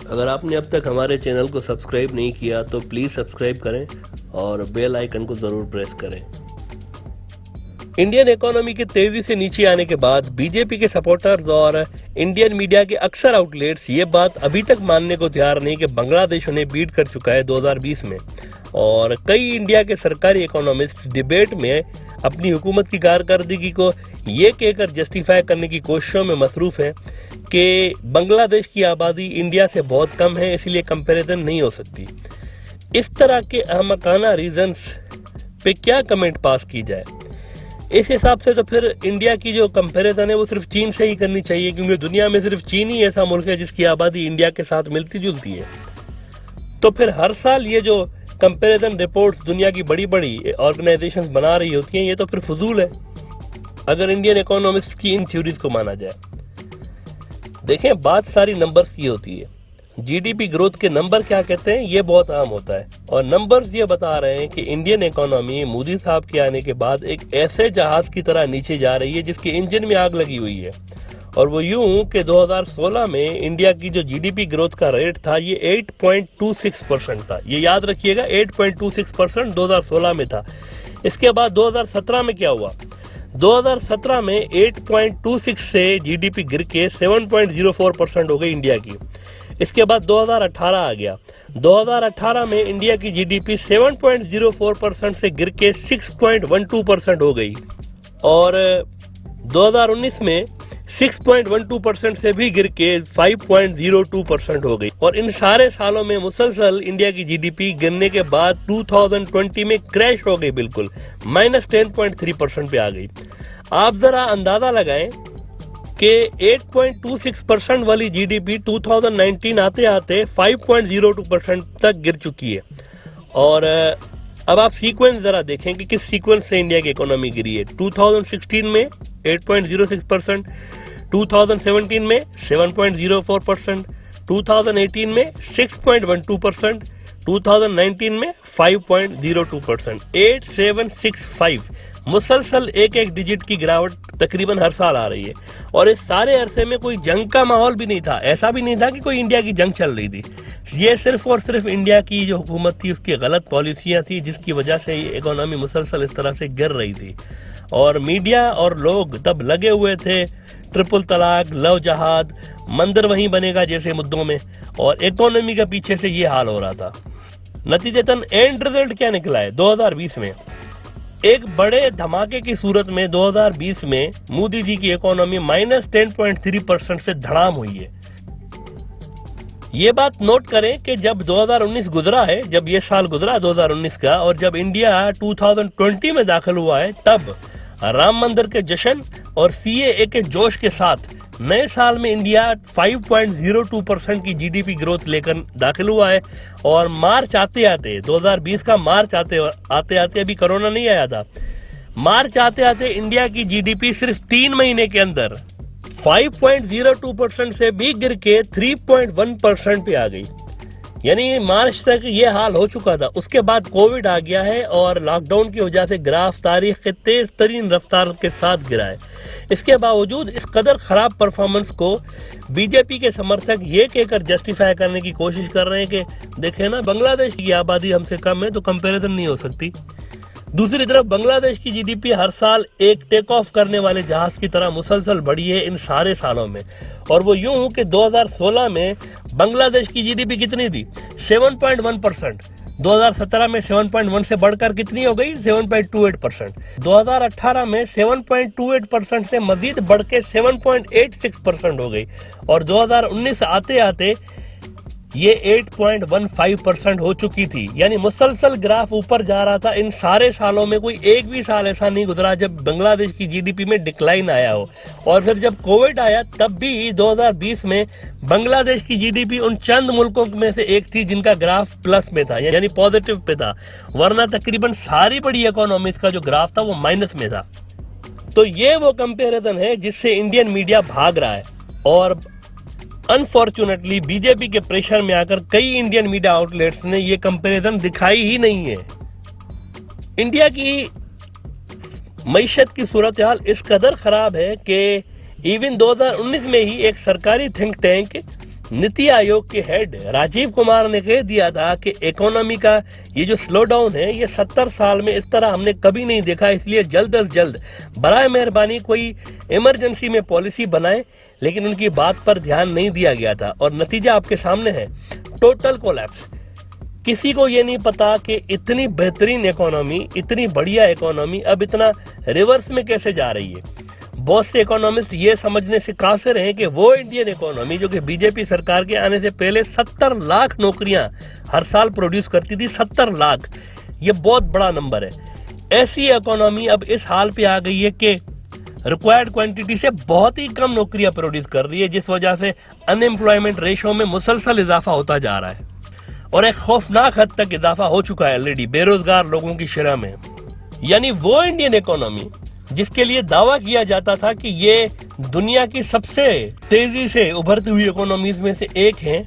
अगर आपने अब तक हमारे चैनल को सब्सक्राइब नहीं किया तो प्लीज़ सब्सक्राइब करें और बेल आइकन को ज़रूर प्रेस करें। इंडियन इकोनॉमी के तेजी से नीचे आने के बाद बीजेपी के सपोर्टर्स और इंडियन मीडिया के अक्सर आउटलेट्स ये बात अभी तक मानने को तैयार नहीं कि बांग्लादेश उन्हें बीट कर चुका है 2020 में। और कई इंडिया के सरकारी इकोनॉमिस्ट डिबेट में अपनी हुकूमत की कारकर्दगी को ये कहकर जस्टिफाई करने की कोशिशों में मसरूफ है कि बांग्लादेश की आबादी इंडिया से बहुत कम है, इसलिए कंपैरिजन नहीं हो सकती। इस तरह के अहमकाना रीजंस पे क्या कमेंट पास की जाए? इस हिसाब से तो फिर इंडिया की जो कंपैरिजन है वो सिर्फ चीन से ही करनी चाहिए, क्योंकि दुनिया में सिर्फ चीन ही ऐसा मुल्क है जिसकी आबादी इंडिया के साथ मिलती जुलती है। तो फिर हर साल ये जो कंपैरिजन रिपोर्ट्स दुनिया की बड़ी बड़ी ऑर्गेनाइजेशंस बना रही होती हैं, ये तो फिर फजूल है अगर इंडियन इकोनॉमिस्ट की इन थ्योरीज को माना जाए। देखें, बात सारी नंबर्स की होती है। जीडीपी ग्रोथ के नंबर क्या कहते हैं ये बहुत आम होता है, और नंबर्स ये बता रहे हैं कि इंडियन इकोनॉमी मोदी साहब के आने के बाद एक ऐसे जहाज की तरह नीचे जा रही है जिसके इंजन में आग लगी हुई है। और वो यूं कि 2016 में इंडिया की जो जीडीपी ग्रोथ का रेट था ये 8.26% था। ये याद रखिएगा, 8.26% 2016 में था। इसके बाद 2017 में क्या हुआ? 2017 में 8.26 से जीडीपी गिर के 7.04% हो गई इंडिया की। इसके बाद 2018 आ गया। 2018 में इंडिया की जीडीपी 7.04% से गिर के 6.12% हो गई, और 2019 में 6.12% से भी गिर के 5.02% हो गई। और इन सारे सालों में मुसलसल इंडिया की जीडीपी गिरने के बाद 2020 में क्रैश हो गई, बिल्कुल -10.3% पे आ गई। आप जरा अंदाजा लगाएं कि 8.26% वाली जीडीपी 2019 आते आते 5.02% तक गिर चुकी है। और अब आप सीक्वेंस जरा देखें कि किस सीक्वेंस से इंडिया की इकोनॉमी गिरी है। 2016 में 8.06%, 2017 में 7.04%, 2018 में 6.12%, 2019 में 5.02%। 8765 मुसलसल एक एक डिजिट की गिरावट तकरीबन हर साल आ रही है। और इस सारे अरसे में कोई जंग का माहौल भी नहीं था। ऐसा भी नहीं था कि कोई इंडिया की जंग चल रही थी। ये सिर्फ और सिर्फ इंडिया की जो हुकूमत थी उसकी गलत पॉलिसियां थी, जिसकी वजह से ये इकोनॉमी मुसलसल इस तरह से गिर रही थी। और मीडिया और लोग तब लगे हुए थे ट्रिपल तलाक, लव जहाद, मंदिर वहीं बनेगा जैसे मुद्दों में, और इकोनॉमी का पीछे से ये हाल हो रहा था। नतीजतन एंड रिजल्ट क्या निकला है? 2020 में एक बड़े धमाके की सूरत में 2020 में मोदी जी की इकोनॉमी -10.3% से धड़ाम हुई है। ये बात नोट करें कि जब 2019 गुजरा है, जब ये साल गुजरा 2019 का, और जब इंडिया 2020 में दाखिल हुआ है, तब राम मंदिर के जश्न और सीएए के जोश के साथ नए साल में इंडिया 5.02% की जीडीपी ग्रोथ लेकर दाखिल हुआ है। और मार्च आते आते 2020 का मार्च आते आते अभी कोरोना नहीं आया था, मार्च आते आते इंडिया की जीडीपी सिर्फ 3 महीने के अंदर 5.02% से भी गिर के 3.1% पे आ गई। यानी मार्च तक ये हाल हो चुका था। उसके बाद कोविड आ गया है और लॉकडाउन की वजह से ग्राफ तारीख के तेज तरीन रफ्तार के साथ गिरा है। इसके बावजूद इस कदर खराब परफॉर्मेंस को बीजेपी के समर्थक ये कहकर जस्टिफाई करने की कोशिश कर रहे हैं कि देखें ना, बांग्लादेश की आबादी हमसे कम है तो कंपैरिजन नहीं हो सकती। दूसरी तरफ बांग्लादेश की जीडीपी हर साल एक टेक ऑफ करने वाले जहाज की तरह मुसलसल बढ़ी है इन सारे सालों में। और वो यूं कि 2016 में बांग्लादेश की जीडीपी कितनी थी? 7.1%। 2017 में 7.1 से बढ़कर कितनी हो गई? 7.28%। 2018 में 7.28% से मजीद बढ़ के 7.86% हो गई। और 2019 आते आते ये 8.15% हो चुकी थी। यानी मुसलसल ग्राफ ऊपर जा रहा था। इन सारे सालों में कोई एक भी साल ऐसा नहीं गुजरा जब बांग्लादेश की जीडीपी में डिक्लाइन आया हो। और फिर जब कोविड आया तब भी 2020 में बांग्लादेश की जीडीपी उन चंद मुल्कों में से एक थी जिनका ग्राफ प्लस में था, यानी पॉजिटिव पे था, वरना तकरीबन सारी बड़ी इकोनॉमीज का जो ग्राफ था वो माइनस में था। तो ये वो कंपैरिजन है जिससे इंडियन मीडिया भाग रहा है। और अनफॉर्चुनेटली बीजेपी के प्रेशर में आकर कई इंडियन मीडिया आउटलेट्स ने ये कंपैरिजन दिखाई ही नहीं है। इंडिया की मईशत की सूरत हाल इस कदर खराब है कि इवन 2019 में ही एक सरकारी थिंक टैंक नीति आयोग के हेड राजीव कुमार ने कह दिया था कि इकोनॉमी का ये जो स्लो डाउन है ये 70 साल में इस तरह हमने कभी नहीं देखा, इसलिए जल्द अज जल्द बराए मेहरबानी कोई इमरजेंसी में पॉलिसी बनाए। लेकिन उनकी बात पर ध्यान नहीं दिया गया था और नतीजा आपके सामने है, टोटल कोलैप्स। किसी को ये नहीं पता कि इतनी बेहतरीन इकोनॉमी, इतनी बढ़िया इकोनॉमी अब इतना रिवर्स में कैसे जा रही है। बहुत से इकोनॉमिस्ट ये समझने से कासिर हैं कि वो इंडियन इकोनॉमी जो कि बीजेपी सरकार के आने से पहले 70 लाख नौकरियां हर साल प्रोड्यूस करती थी, 70 लाख, ये बहुत बड़ा नंबर है। ऐसी इकोनॉमी अब इस हाल पे आ गई है कि रिक्वायर्ड क्वांटिटी से बहुत ही कम नौकरियां प्रोड्यूस कर रही है, जिस वजह से अनएम्प्लॉयमेंट रेशो में मुसलसल इजाफा होता जा रहा है और एक खौफनाक हद तक इजाफा हो चुका है ऑलरेडी बेरोजगार लोगों की शरह में। यानी वो इंडियन इकोनॉमी जिसके लिए दावा किया जाता था कि ये दुनिया की सबसे तेजी से उभरती हुई इकोनॉमीज में से एक है,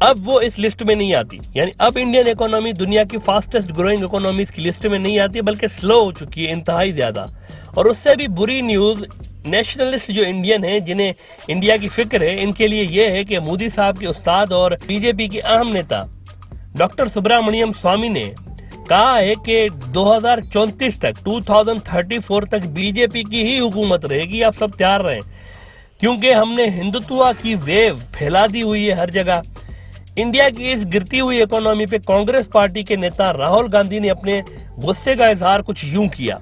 अब वो इस लिस्ट में नहीं आती। यानी अब इंडियन इकोनॉमी दुनिया की फास्टेस्ट ग्रोइंग इकोनॉमीज की लिस्ट में नहीं आती, बल्कि स्लो हो चुकी है इंतहाई ज्यादा। और उससे भी बुरी न्यूज नेशनलिस्ट जो इंडियन हैं, जिन्हें इंडिया की फिक्र है, इनके लिए ये है कि मोदी साहब के उस्ताद और बीजेपी के अहम नेता डॉक्टर सुब्रमण्यम स्वामी ने कहा है कि 2034 तक 2034 तक बीजेपी की ही हुकूमत रहेगी। आप सब तैयार रहें, क्योंकि हमने हिंदुत्व की वेव फैला दी हुई है हर जगह। इंडिया की इस गिरती हुई इकोनॉमी पे कांग्रेस पार्टी के नेता राहुल गांधी ने अपने गुस्से का इजहार कुछ यूं किया।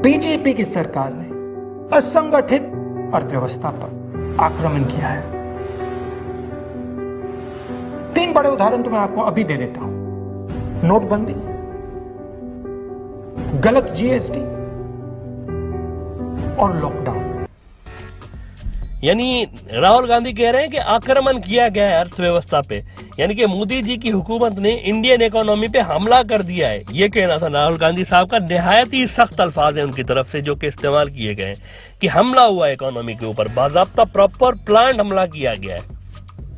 बीजेपी की सरकार ने असंगठित अर्थव्यवस्था पर आक्रमण किया है। 3 बड़े उदाहरण तो मैं आपको अभी दे देता हूं। नोटबंदी, गलत जीएसटी और लॉकडाउन। यानी राहुल गांधी कह रहे हैं कि आक्रमण किया गया है अर्थव्यवस्था पे, यानी कि मोदी जी की हुकूमत ने इंडियन इकोनॉमी पे हमला कर दिया है। ये कहना था राहुल गांधी साहब का, निहायत ही सख्त अल्फाज है उनकी तरफ से जो कि इस्तेमाल किए गए कि हमला हुआ इकोनॉमी के ऊपर, बाज़ाब्ता प्रॉपर प्लान हमला किया गया है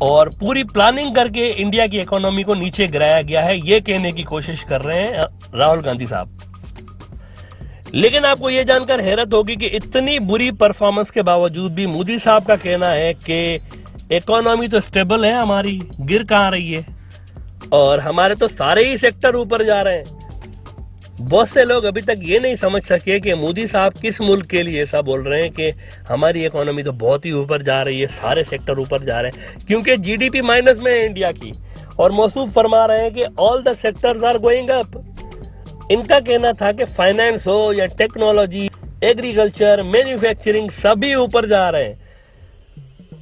और पूरी प्लानिंग करके इंडिया की इकोनॉमी को नीचे गिराया गया है, ये कहने की कोशिश कर रहे हैं राहुल गांधी साहब। लेकिन आपको ये जानकर हैरत होगी कि इतनी बुरी परफॉर्मेंस के बावजूद भी मोदी साहब का कहना है कि इकोनॉमी तो स्टेबल है हमारी, गिर कहाँ रही है और हमारे तो सारे ही सेक्टर ऊपर जा रहे हैं। बहुत से लोग अभी तक ये नहीं समझ सके कि मोदी साहब किस मुल्क के लिए ऐसा बोल रहे हैं कि हमारी इकोनॉमी तो बहुत ही ऊपर जा रही है, सारे सेक्टर ऊपर जा रहे हैं, क्योंकि जीडीपी माइनस में है इंडिया की और मौसूफ फरमा रहे हैं कि all the sectors are going up. इनका कहना था कि फाइनेंस हो या टेक्नोलॉजी, एग्रीकल्चर, मैन्युफैक्चरिंग, सभी ऊपर जा रहे हैं।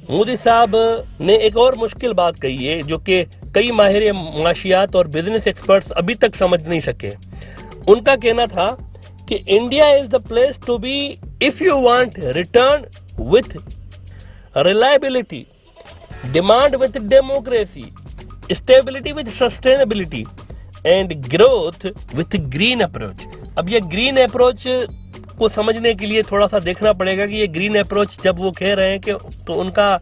मोदी साहब ने एक और मुश्किल बात कही है जो कि कई माहिर माशियात और बिजनेस एक्सपर्ट्स अभी तक समझ नहीं सके। उनका कहना था कि India is the place to be if you want return with reliability, demand with democracy, stability with sustainability and growth with green approach. अब ये ग्रीन अप्रोच को समझने के लिए थोड़ा सा देखना पड़ेगा कि ये ग्रीन अप्रोच जब वो कह रहे हैं कि तो उनका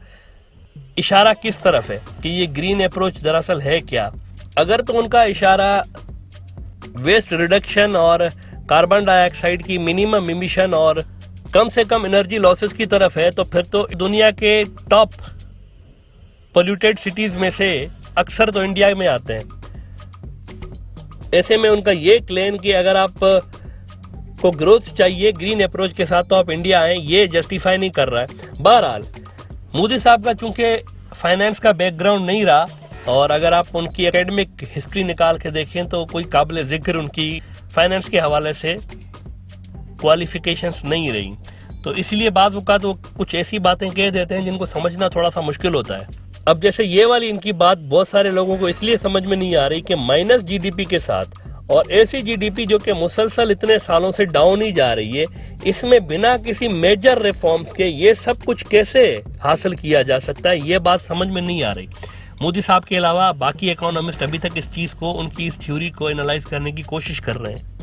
इशारा किस तरफ है, कि ये ग्रीन अप्रोच दरअसल है क्या। अगर तो उनका इशारा वेस्ट रिडक्शन और कार्बन डाइऑक्साइड की मिनिमम इमिशन और कम से कम एनर्जी लॉसेस की तरफ है, तो फिर तो दुनिया के टॉप पोल्यूटेड सिटीज में से अक्सर तो इंडिया में आते हैं। ऐसे में उनका ये क्लेम कि अगर आप को ग्रोथ चाहिए ग्रीन अप्रोच के साथ तो आप इंडिया आए, ये जस्टिफाई नहीं कर रहा है। बहरहाल मोदी साहब का चूंकि फाइनेंस का बैकग्राउंड नहीं रहा और अगर आप उनकी एकेडमिक हिस्ट्री निकाल के देखें तो कोई काबिल जिक्र उनकी फाइनेंस के हवाले से क्वालिफिकेशंस नहीं रही, तो इसलिए बाज़ औक़ात वो कुछ ऐसी बातें कह देते हैं जिनको समझना थोड़ा सा मुश्किल होता है। अब जैसे ये वाली इनकी बात बहुत सारे लोगों को इसलिए समझ में नहीं आ रही कि माइनस जीडीपी के साथ और ऐसी जीडीपी जो कि मुसलसल इतने सालों से डाउन ही जा रही है, इसमें बिना किसी मेजर रिफॉर्म्स के ये सब कुछ कैसे हासिल किया जा सकता है, ये बात समझ में नहीं आ रही। मोदी साहब के अलावा बाकी इकोनॉमिस्ट अभी तक इस चीज को, उनकी इस थ्योरी को एनालाइज करने की कोशिश कर रहे हैं।